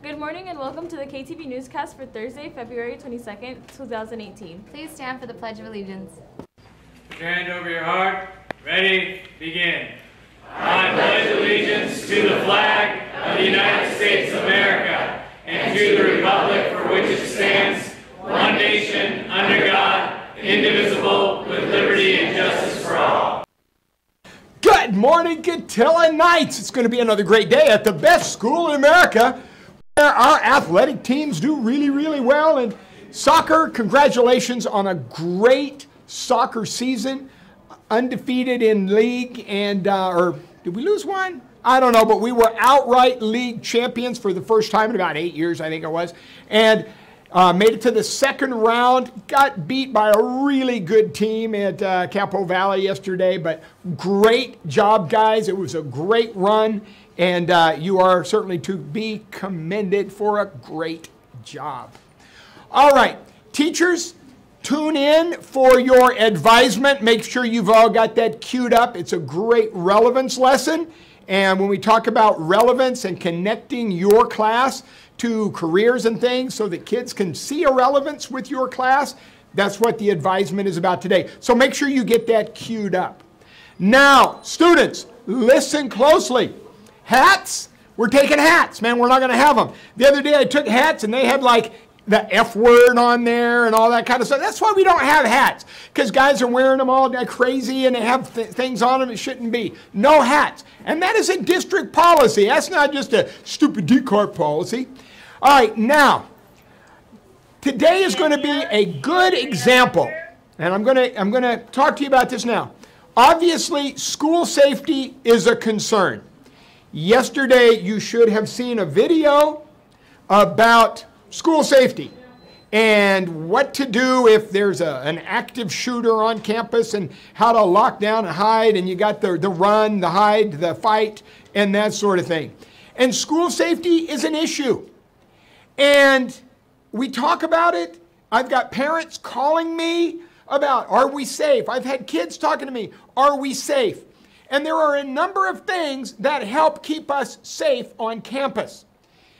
Good morning and welcome to the KTV Newscast for Thursday, February 22nd, 2018. Please stand for the Pledge of Allegiance. Put your hand over your heart. Ready? Begin. I pledge allegiance to the flag of the United States of America and to the republic for which it stands, one nation, under God, indivisible, with liberty and justice for all. Good morning, Cotillo Knights. It's going to be another great day at the best school in America, where our athletic teams do really, really well. And soccer, congratulations on a great soccer season. Undefeated in league, and or did we lose one? I don't know, but we were outright league champions for the first time in about 8 years, I think it was. And made it to the second round, got beat by a really good team at Campo Valley yesterday, but great job, guys. It was a great run, and you are certainly to be commended for a great job. All right, teachers, tune in for your advisement. Make sure you've all got that queued up. It's a great relevance lesson. And when we talk about relevance and connecting your class to careers and things so that kids can see a relevance with your class, that's what the advisement is about today. So make sure you get that queued up. Now, students, listen closely. Hats, we're taking hats. Man, we're not going to have them. The other day I took hats and they had like the F word on there and all that kind of stuff. That's why we don't have hats, because guys are wearing them all crazy and they have things on them it shouldn't be. No hats. And that is a district policy. That's not just a stupid DCARP policy. All right, now, today is going to be a good example, and I'm going to talk to you about this now. Obviously, school safety is a concern. Yesterday, you should have seen a video about school safety and what to do if there's an active shooter on campus and how to lock down and hide, and you got the run, the hide, the fight, and that sort of thing. And school safety is an issue. And we talk about it. I've got parents calling me about, are we safe? I've had kids talking to me, are we safe? And there are a number of things that help keep us safe on campus.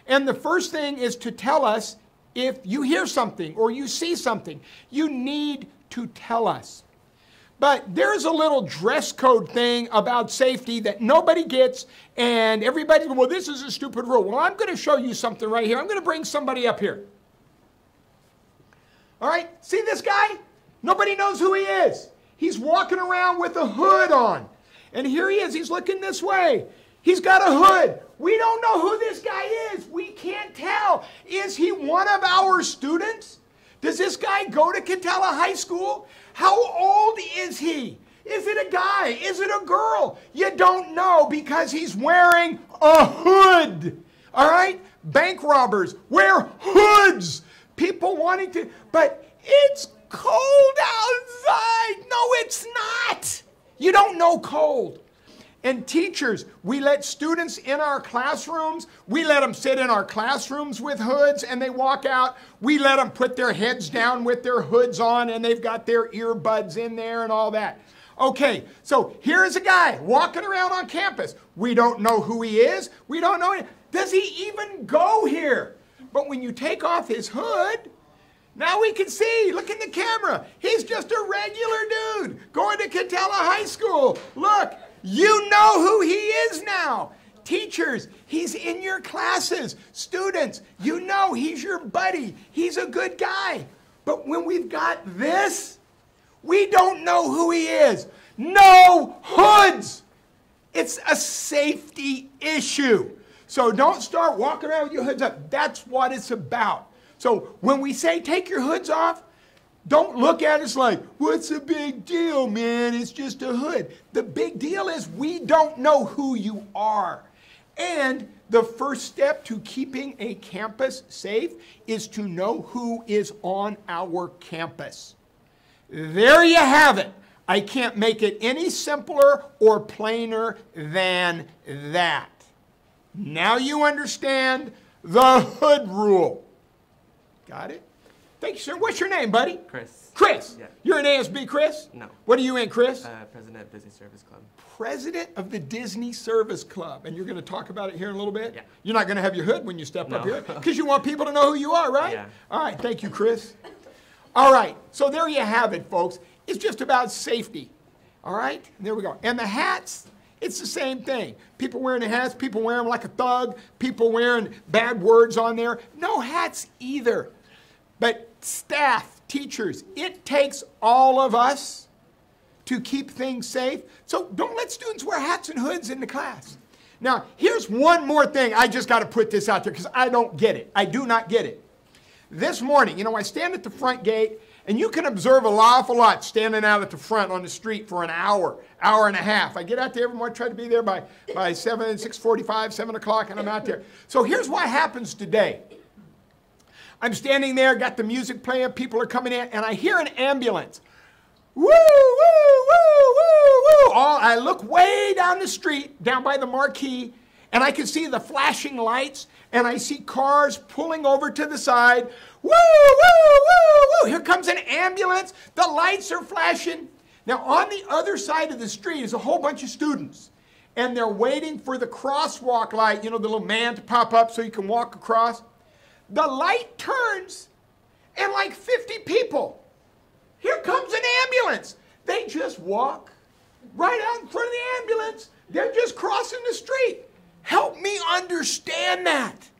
And the first thing is to tell us if you hear something or you see something, you need to tell us. But there's a little dress code thing about safety that nobody gets, and everybody, well, this is a stupid rule. Well, I'm going to show you something right here. I'm going to bring somebody up here. All right, see this guy? Nobody knows who he is. He's walking around with a hood on. And here he is. He's looking this way. He's got a hood. We don't know who this guy is. We can't tell. Is he one of our students? Does this guy go to Katella High School? How old is he? Is it a guy? Is it a girl? You don't know because he's wearing a hood. All right? Bank robbers wear hoods. People wanting to, but it's cold outside. No, it's not. You don't know cold. And teachers, we let students in our classrooms, we let them sit in our classrooms with hoods and they walk out. We let them put their heads down with their hoods on and they've got their earbuds in there and all that. Okay, so here's a guy walking around on campus. We don't know who he is. We don't know. Does he even go here? But when you take off his hood, now we can see, look in the camera. He's just a regular dude going to Katella High School. Look. You know who he is now. Teachers, he's in your classes. Students, you know he's your buddy. He's a good guy. But when we've got this, we don't know who he is. No hoods. It's a safety issue. So don't start walking around with your hoods up. That's what it's about. So when we say take your hoods off, don't look at us like, what's the big deal, man? It's just a hood. The big deal is we don't know who you are. And the first step to keeping a campus safe is to know who is on our campus. There you have it. I can't make it any simpler or plainer than that. Now you understand the hood rule. Got it? Thank you, sir. What's your name, buddy? Chris. Chris? Yeah. You're an ASB, Chris? No. What are you in, Chris? President of Disney Service Club. President of the Disney Service Club. And you're going to talk about it here in a little bit? Yeah. You're not going to have your hood when you step up No. here? Because you want people to know who you are, right? Yeah. All right. Thank you, Chris. All right. So there you have it, folks. It's just about safety. All right? There we go. And the hats, it's the same thing. People wearing the hats, people wearing them like a thug, people wearing bad words on there. No hats either. But staff, teachers, it takes all of us to keep things safe. So don't let students wear hats and hoods in the class. Now, here's one more thing. I just got to put this out there because I don't get it. I do not get it. This morning, I stand at the front gate, and you can observe an awful lot standing out at the front on the street for an hour, hour and a half. I get out there every morning, try to be there by 6:45, 7 o'clock, and I'm out there. So here's what happens today. I'm standing there, got the music playing, people are coming in, and I hear an ambulance. Woo, woo, woo, woo, woo. I look way down the street, down by the marquee, and I can see the flashing lights, and I see cars pulling over to the side. Woo, woo, woo, woo. Here comes an ambulance. The lights are flashing. Now, on the other side of the street is a whole bunch of students, and they're waiting for the crosswalk light, the little man to pop up so you can walk across. The light turns, and like 50 people, here comes an ambulance. They just walk right out in front of the ambulance. They're just crossing the street. Help me understand that.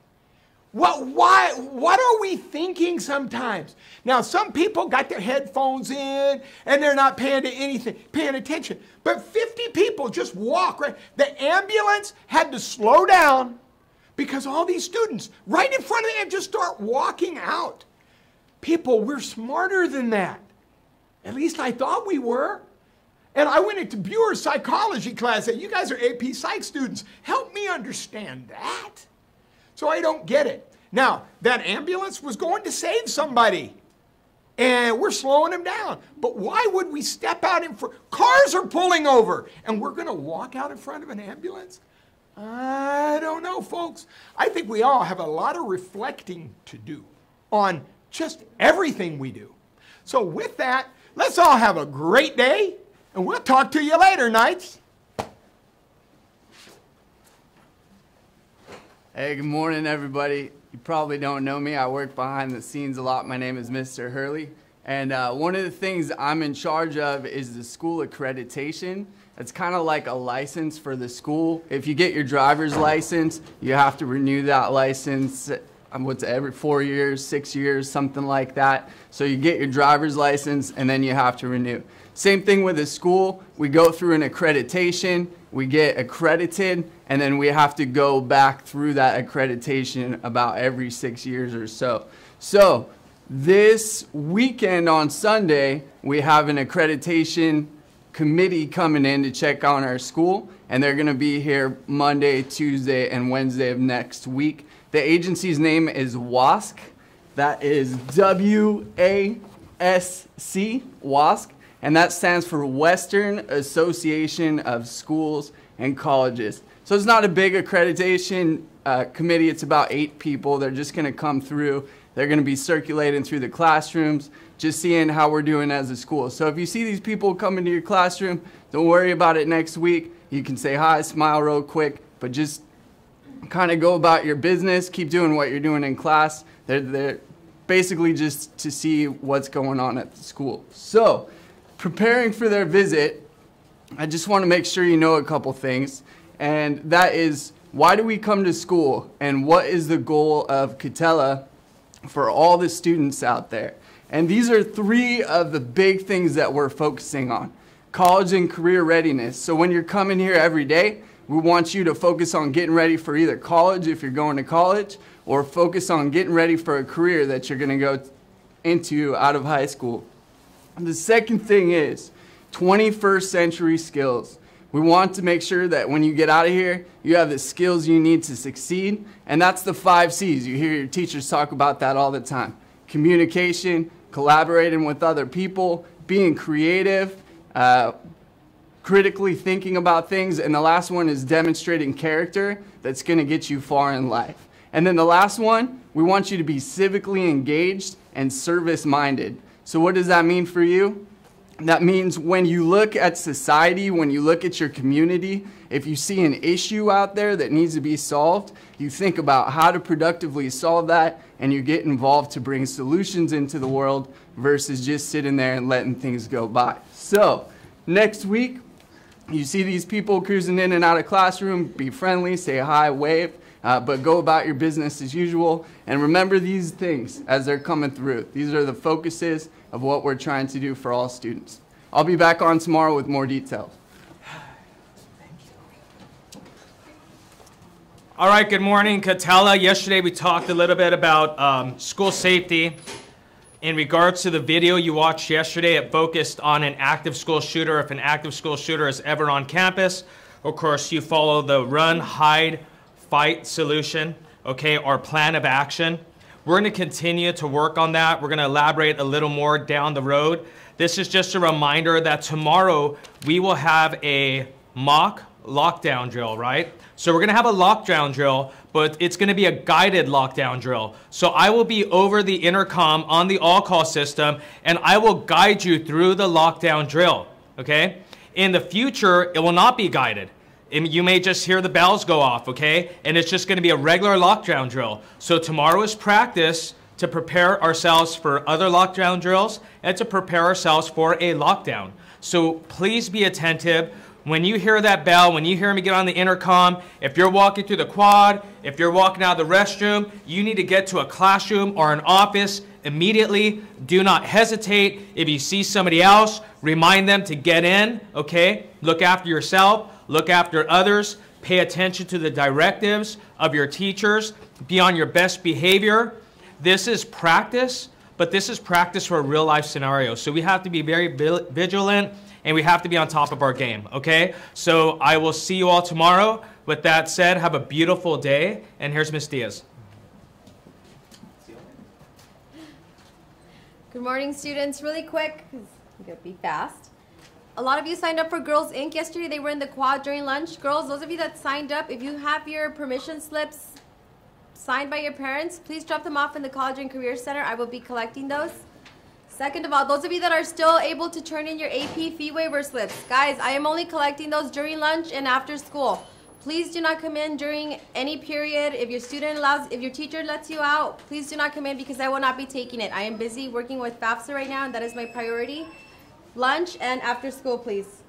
What are we thinking sometimes? Now, some people got their headphones in, and they're not paying attention. But 50 people just walk right. The ambulance had to slow down, because all these students right in front of them just start walking out. People, we're smarter than that. At least I thought we were. And I went into Buer's psychology class and said, you guys are AP Psych students. Help me understand that. So I don't get it. Now, that ambulance was going to save somebody. And we're slowing them down. But why would we step out in front? Cars are pulling over. And we're going to walk out in front of an ambulance? I don't know, folks. I think we all have a lot of reflecting to do on just everything we do. So with that, let's all have a great day, and we'll talk to you later, Knights. Hey, good morning, everybody. you probably don't know me. I work behind the scenes a lot. My name is Mr. Hurley. And one of the things I'm in charge of is the school accreditation. It's kind of like a license for the school. If you get your driver's license, you have to renew that license every 4 years, 6 years, something like that. So you get your driver's license and then you have to renew. Same thing with a school. We go through an accreditation, we get accredited, and then we have to go back through that accreditation about every 6 years or so. So this weekend on Sunday, we have an accreditation committee coming in to check on our school, and they're gonna be here Monday, Tuesday, and Wednesday of next week. The agency's name is WASC. That is W-A-S-C, WASC. And that stands for Western Association of Schools and Colleges. So it's not a big accreditation committee. It's about 8 people. They're just going to come through. They're going to be circulating through the classrooms, just seeing how we're doing as a school. So if you see these people come into your classroom, don't worry about it next week. You can say hi, smile real quick, but just kind of go about your business. Keep doing what you're doing in class. They're basically just to see what's going on at the school. So preparing for their visit, I just want to make sure you know a couple things, and that is, why do we come to school, and what is the goal of Katella for all the students out there? And these are 3 of the big things that we're focusing on. College and career readiness. So when you're coming here every day, we want you to focus on getting ready for either college if you're going to college, or focus on getting ready for a career that you're going to go into out of high school. The second thing is 21st century skills. We want to make sure that when you get out of here, you have the skills you need to succeed. And that's the 5 C's. You hear your teachers talk about that all the time. Communication, collaborating with other people, being creative, critically thinking about things. And the last one is demonstrating character that's going to get you far in life. And then the last one, we want you to be civically engaged and service-minded. So what does that mean for you? That means when you look at society, when you look at your community, if you see an issue out there that needs to be solved, you think about how to productively solve that, and you get involved to bring solutions into the world versus just sitting there and letting things go by. So next week, you see these people cruising in and out of classroom, be friendly, say hi, wave, but go about your business as usual. And remember these things as they're coming through. These are the focuses of what we're trying to do for all students. I'll be back on tomorrow with more details. All right, good morning, Katella. Yesterday we talked a little bit about school safety. In regards to the video you watched yesterday, it focused on an active school shooter. If an active school shooter is ever on campus, of course, you follow the run, hide, fight solution, okay, or plan of action. We're going to continue to work on that. We're going to elaborate a little more down the road. This is just a reminder that tomorrow we will have a mock lockdown drill, right? So we're going to have a lockdown drill, but it's going to be a guided lockdown drill. So I will be over the intercom on the all-call system, and I will guide you through the lockdown drill, okay? In the future, it will not be guided. You may just hear the bells go off, okay? And it's just going to be a regular lockdown drill. So tomorrow is practice to prepare ourselves for other lockdown drills and to prepare ourselves for a lockdown. So please be attentive. When you hear that bell, when you hear me get on the intercom, if you're walking through the quad, if you're walking out of the restroom, you need to get to a classroom or an office immediately. Do not hesitate. If you see somebody else, remind them to get in, okay? Look after yourself. Look after others. Pay attention to the directives of your teachers. Be on your best behavior. This is practice, but this is practice for a real life scenario. So we have to be very vigilant, and we have to be on top of our game, okay? So I will see you all tomorrow. With that said, have a beautiful day, and here's Ms. Diaz. Good morning, students. Really quick, because I'm going to be fast. A lot of you signed up for Girls Inc. yesterday. They were in the quad during lunch. Girls, those of you that signed up, if you have your permission slips signed by your parents, please drop them off in the College and Career Center. I will be collecting those. Second of all, those of you that are still able to turn in your AP fee waiver slips, guys, I am only collecting those during lunch and after school. Please do not come in during any period. If your teacher lets you out, please do not come in because I will not be taking it. I am busy working with FAFSA right now, and that is my priority. Lunch and after school, please.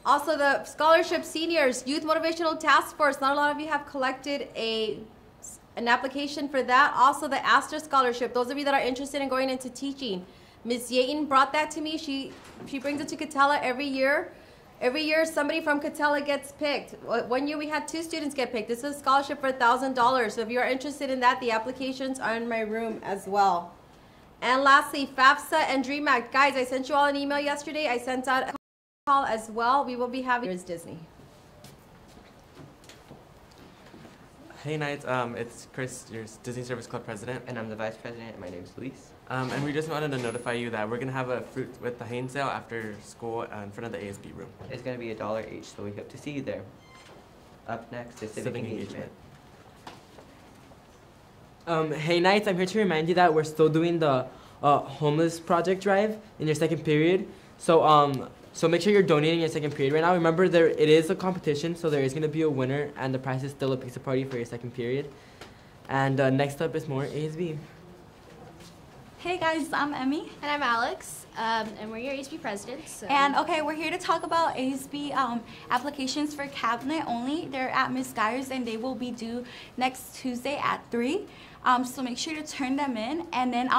Also, the scholarship seniors, Youth Motivational Task Force. Not a lot of you have collected an application for that. Also, the Astor Scholarship. Those of you that are interested in going into teaching. Ms. Yaten brought that to me. She brings it to Katella every year. Every year, somebody from Katella gets picked. 1 year, we had 2 students get picked. This is a scholarship for $1,000. So if you are interested in that, the applications are in my room as well. And lastly, FAFSA and DREAM Act. Guys, I sent you all an email yesterday. I sent out a call as well. We will be having... Here's Disney. Hey Knights, it's Chris, your Disney Service Club president. And I'm the vice president, and my name's Luis. And we just wanted to notify you that we're going to have a fruit with the Hain sale after school in front of the ASB room. It's going to be $1 each, so we hope to see you there. Up next is Civic Engagement. Hey Knights, I'm here to remind you that we're still doing the homeless project drive in your second period. So make sure you're donating your second period right now. Remember, it is a competition, so there is going to be a winner, and the prize is still a pizza party for your second period. And next up is more ASB. Hey guys, I'm Emmy. And I'm Alex, and we're your ASB presidents. So. And okay, we're here to talk about ASB applications for cabinet only. They're at Ms. Geyer's, and they will be due next Tuesday at 3. So make sure to turn them in, and then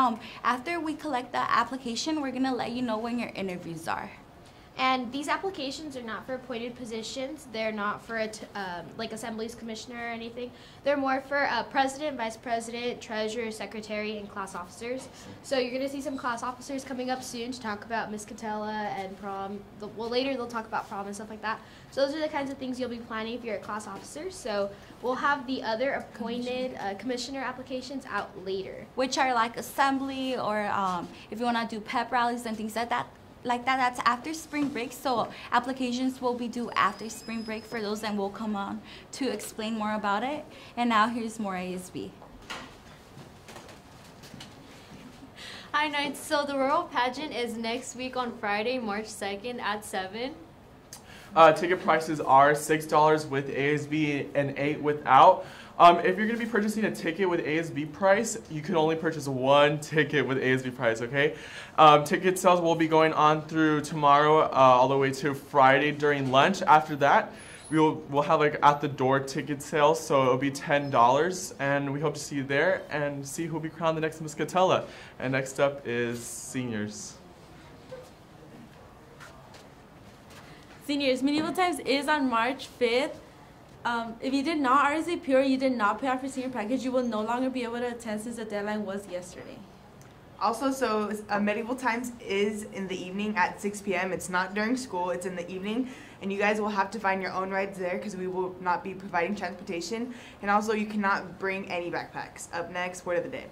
after we collect the application, we're gonna let you know when your interviews are. And these applications are not for appointed positions. They're not for like Assemblies Commissioner or anything. They're more for President, Vice President, Treasurer, Secretary, and class officers. So you're going to see some class officers coming up soon to talk about Miss Katella and prom. Well, later they'll talk about prom and stuff like that. So those are the kinds of things you'll be planning if you're a class officer. So we'll have the other appointed commissioner applications out later. Which are like assembly or if you want to do pep rallies and things like that. That's after spring break, so applications will be due after spring break for those, and we'll come on to explain more about it. And now here's more ASB. Hi Knights, so the Rural Pageant is next week on Friday, March 2nd at 7. Ticket prices are $6 with ASB and $8 without. If you're going to be purchasing a ticket with ASB price, you can only purchase 1 ticket with ASB price, okay? Ticket sales will be going on through tomorrow all the way to Friday during lunch. After that, we'll have like at-the-door ticket sales, so it'll be $10, and we hope to see you there and see who will be crowned the next Miss Katella. And next up is seniors. Seniors, Medieval Times is on March 5th. If you did not RSVP or you did not pay out for senior package, you will no longer be able to attend since the deadline was yesterday. Also, so Medieval Times is in the evening at 6 p.m. It's not during school, it's in the evening. And you guys will have to find your own rides there because we will not be providing transportation. And also, you cannot bring any backpacks. Up next, word of the day.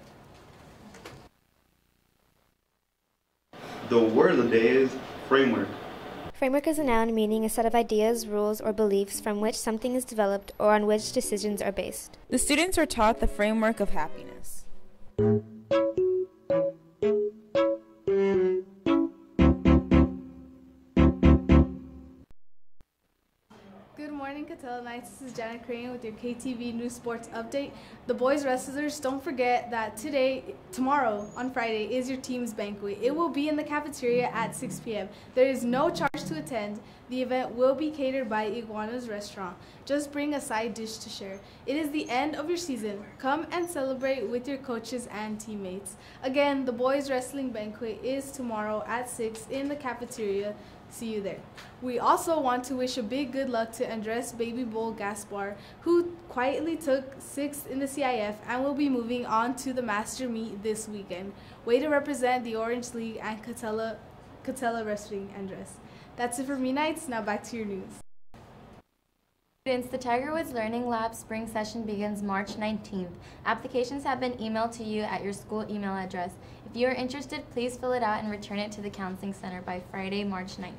The word of the day is framework. Framework is a noun meaning a set of ideas, rules, or beliefs from which something is developed or on which decisions are based. The students were taught the framework of happiness. Good morning, Katella Knights. This is Janet Crane with your KTV News Sports Update. The boys wrestlers, don't forget that tomorrow on Friday is your team's banquet. It will be in the cafeteria at 6 p.m. There is no charge to attend. The event will be catered by Iguana's Restaurant. Just bring a side dish to share. It is the end of your season. Come and celebrate with your coaches and teammates. Again, the boys wrestling banquet is tomorrow at 6 in the cafeteria. See you there. We also want to wish a big good luck to Andres Baby Bull Gaspar, who quietly took 6th in the CIF and will be moving on to the Master Meet this weekend. Way to represent the Orange League and Katella Wrestling, Andres. That's it for me, Knights. Now back to your news. Students, the Tiger Woods Learning Lab spring session begins March 19th. Applications have been emailed to you at your school email address. If you are interested, please fill it out and return it to the Counseling Center by Friday, March 9th.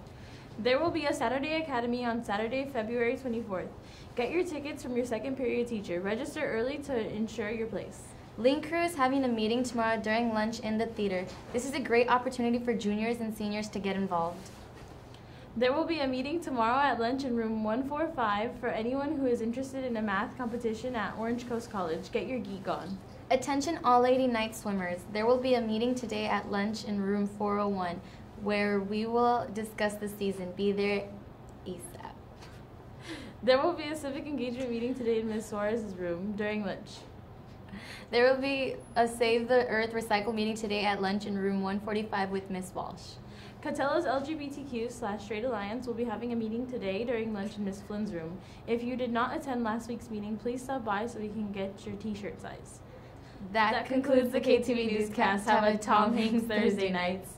There will be a Saturday Academy on Saturday, February 24th. Get your tickets from your second period teacher. Register early to ensure your place. Link Crew is having a meeting tomorrow during lunch in the theater. This is a great opportunity for juniors and seniors to get involved. There will be a meeting tomorrow at lunch in room 145 for anyone who is interested in a math competition at Orange Coast College. Get your geek on. Attention all lady night swimmers. There will be a meeting today at lunch in room 401 where we will discuss the season. Be there ASAP. There will be a civic engagement meeting today in Ms. Suarez's room during lunch. There will be a Save the Earth Recycle meeting today at lunch in room 145 with Ms. Walsh. Catella's LGBTQ/Straight Alliance will be having a meeting today during lunch in Ms. Flynn's room. If you did not attend last week's meeting, please stop by so we can get your t-shirt size. That concludes the KTV Newscast. Have a Tom Hanks Thursday nights.